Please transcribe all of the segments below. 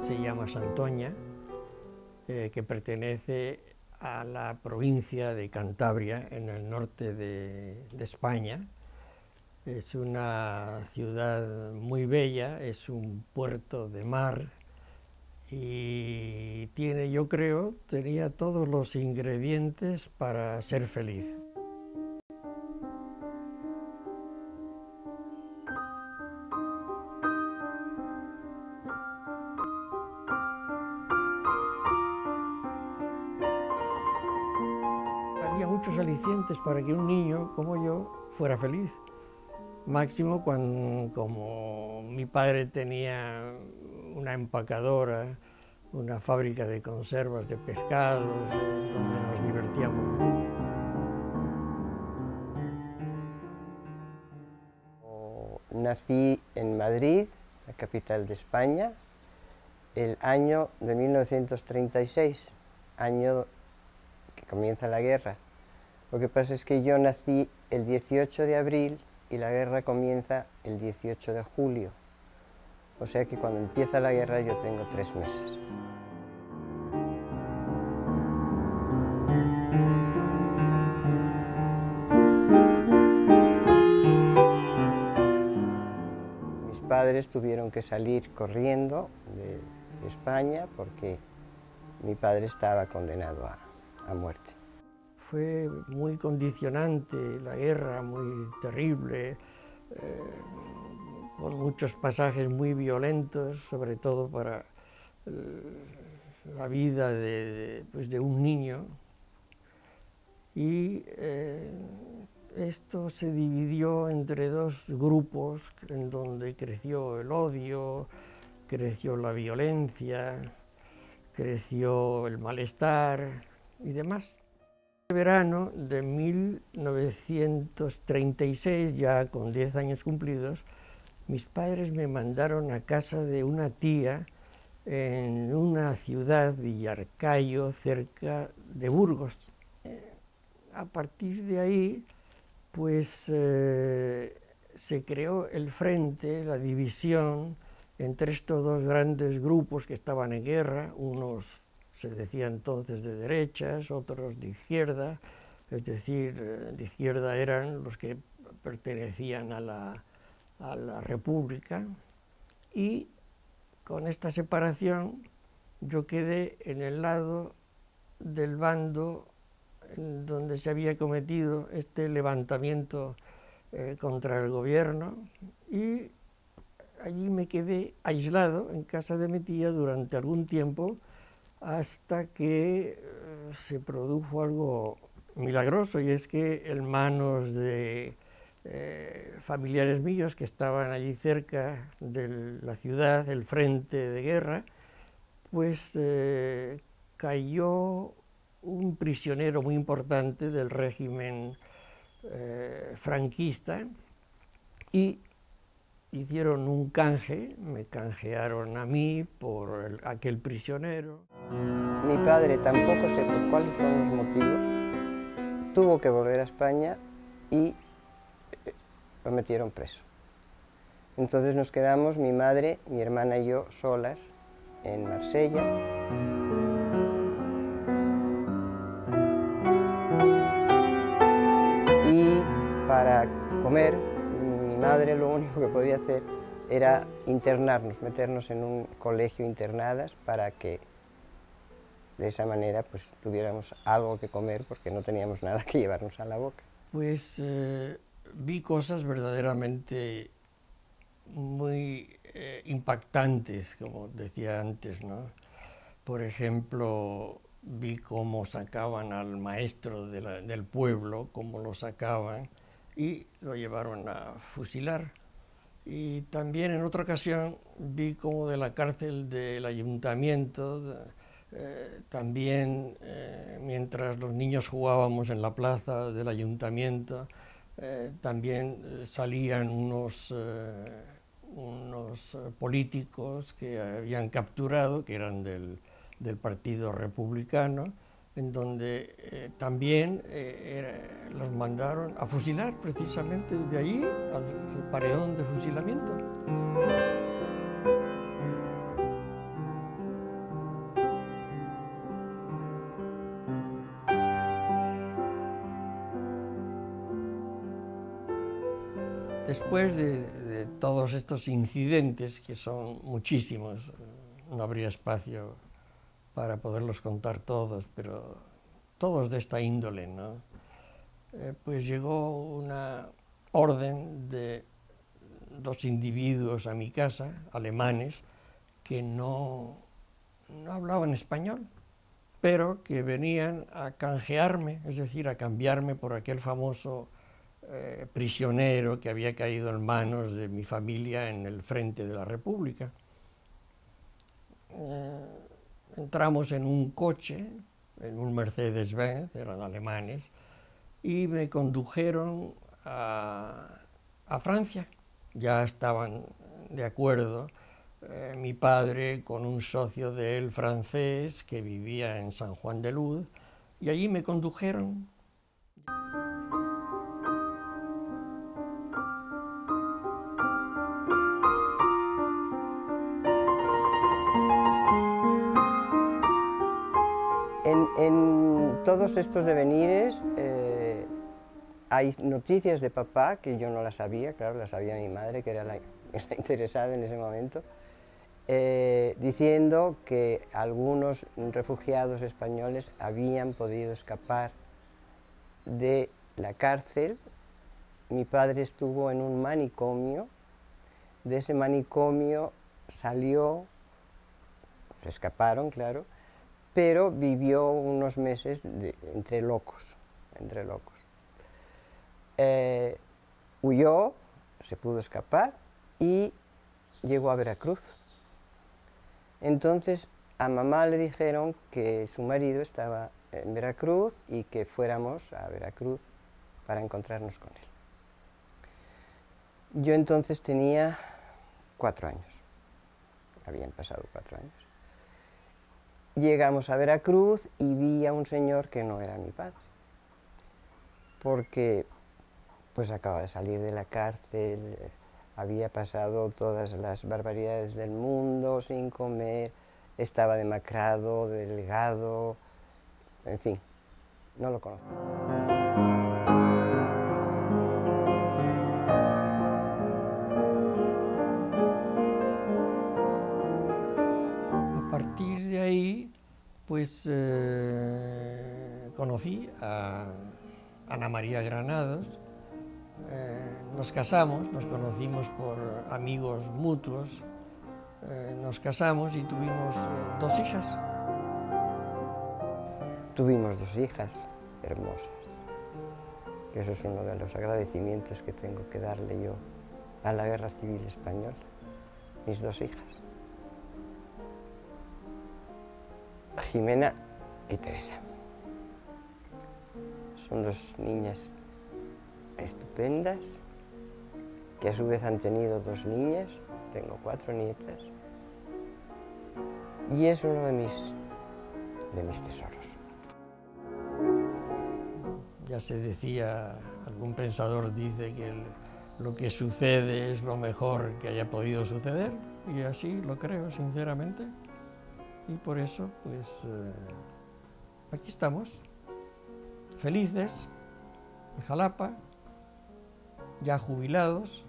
se llama Santoña, que pertenece a la provincia de Cantabria, en el norte de España. Es una ciudad muy bella, es un puerto de mar y tiene, yo creo, tenía todos los ingredientes para ser feliz. Había muchos alicientes para que un niño como yo fuera feliz. Máximo cuando, como mi padre tenía una empacadora, una fábrica de conservas de pescados, donde nos divertíamos mucho. Nací en Madrid, la capital de España, el año de 1936, año que comienza la guerra. Lo que pasa es que yo nací el 18 de abril y la guerra comienza el 18 de julio. O sea que cuando empieza la guerra yo tengo 3 meses. Mis padres tuvieron que salir corriendo de España porque mi padre estaba condenado a muerte. Fue muy condicionante la guerra, muy terrible, con muchos pasajes muy violentos, sobre todo para la vida de un niño. Y esto se dividió entre dos grupos en donde creció el odio, creció la violencia, creció el malestar y demás. En verano de 1936, ya con 10 años cumplidos, mis padres me mandaron a casa de una tía en una ciudad, Villarcayo, cerca de Burgos. A partir de ahí, pues se creó el frente, la división entre estos dos grandes grupos que estaban en guerra, unos se decía entonces de derechas, otros de izquierda, es decir, de izquierda eran los que pertenecían a la República, y con esta separación yo quedé en el lado del bando en donde se había cometido este levantamiento contra el gobierno, y allí me quedé aislado en casa de mi tía durante algún tiempo, hasta que se produjo algo milagroso, y es que en manos de familiares míos que estaban allí cerca de la ciudad, el frente de guerra, pues cayó un prisionero muy importante del régimen franquista, y hicieron un canje, me canjearon a mí por aquel prisionero. Mi padre, tampoco sé por cuáles son los motivos, tuvo que volver a España y lo metieron preso. Entonces nos quedamos, mi madre, mi hermana y yo, solas en Marsella. Y para comer, mi madre lo único que podía hacer era internarnos, meternos en un colegio internadas para que de esa manera pues tuviéramos algo que comer, porque no teníamos nada que llevarnos a la boca. Pues vi cosas verdaderamente muy impactantes, como decía antes, ¿no? Por ejemplo, vi cómo sacaban al maestro del pueblo, cómo lo sacaban y lo llevaron a fusilar. Y también en otra ocasión vi cómo de la cárcel del ayuntamiento, también mientras los niños jugábamos en la plaza del ayuntamiento, también salían unos políticos que habían capturado, que eran del Partido Republicano, en donde también los mandaron a fusilar, precisamente de allí al paredón de fusilamiento. después de todos estos incidentes, que son muchísimos, no habría espacio para poderlos contar todos, pero todos de esta índole, ¿no? Pues llegó una orden de 2 individuos a mi casa, alemanes, que no hablaban español, pero que venían a canjearme, es decir, a cambiarme por aquel famoso prisionero que había caído en manos de mi familia en el frente de la República. Entramos en un coche, en un Mercedes-Benz, eran alemanes, y me condujeron a Francia. Ya estaban de acuerdo mi padre con un socio de él francés que vivía en San Juan de Luz, y allí me condujeron. En todos estos devenires hay noticias de papá que yo no las sabía, claro, las sabía mi madre, que era la interesada en ese momento, diciendo que algunos refugiados españoles habían podido escapar de la cárcel. Mi padre estuvo en un manicomio, de ese manicomio salió, se escaparon, claro, pero vivió unos meses entre locos. Huyó, se pudo escapar y llegó a Veracruz. Entonces a mamá le dijeron que su marido estaba en Veracruz y que fuéramos a Veracruz para encontrarnos con él. Yo entonces tenía 4 años, habían pasado 4 años. Llegamos a Veracruz y vi a un señor que no era mi padre, porque pues acaba de salir de la cárcel, había pasado todas las barbaridades del mundo sin comer, estaba demacrado, delgado, en fin, no lo conocía. A partir de ahí, pues conocí a Ana María Granados, nos casamos, nos conocimos por amigos mutuos, nos casamos y tuvimos 2 hijas. Tuvimos 2 hijas hermosas. Eso es uno de los agradecimientos que tengo que darle yo a la Guerra Civil Española, mis 2 hijas. Jimena y Teresa. Son 2 niñas estupendas, que a su vez han tenido 2 niñas, tengo 4 nietas, y es uno de mis tesoros. Ya se decía, algún pensador dice que lo que sucede es lo mejor que haya podido suceder, y así lo creo sinceramente, y por eso pues aquí estamos, felices, en Jalapa, ya jubilados,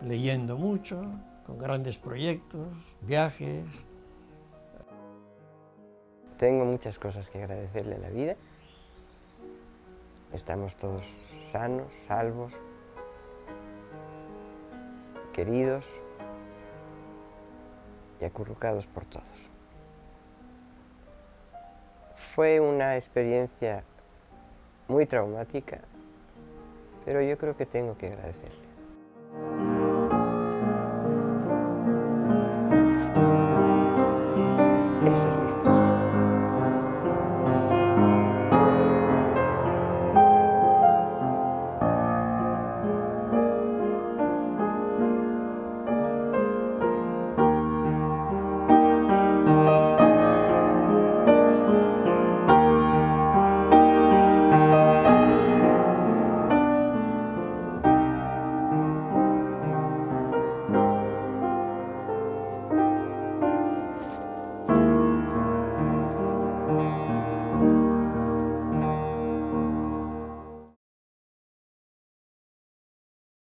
leyendo mucho, con grandes proyectos, viajes. Tengo muchas cosas que agradecerle a la vida. Estamos todos sanos, salvos, queridos y acurrucados por todos. Fue una experiencia muy traumática, pero yo creo que tengo que agradecerle. Esa es mi historia.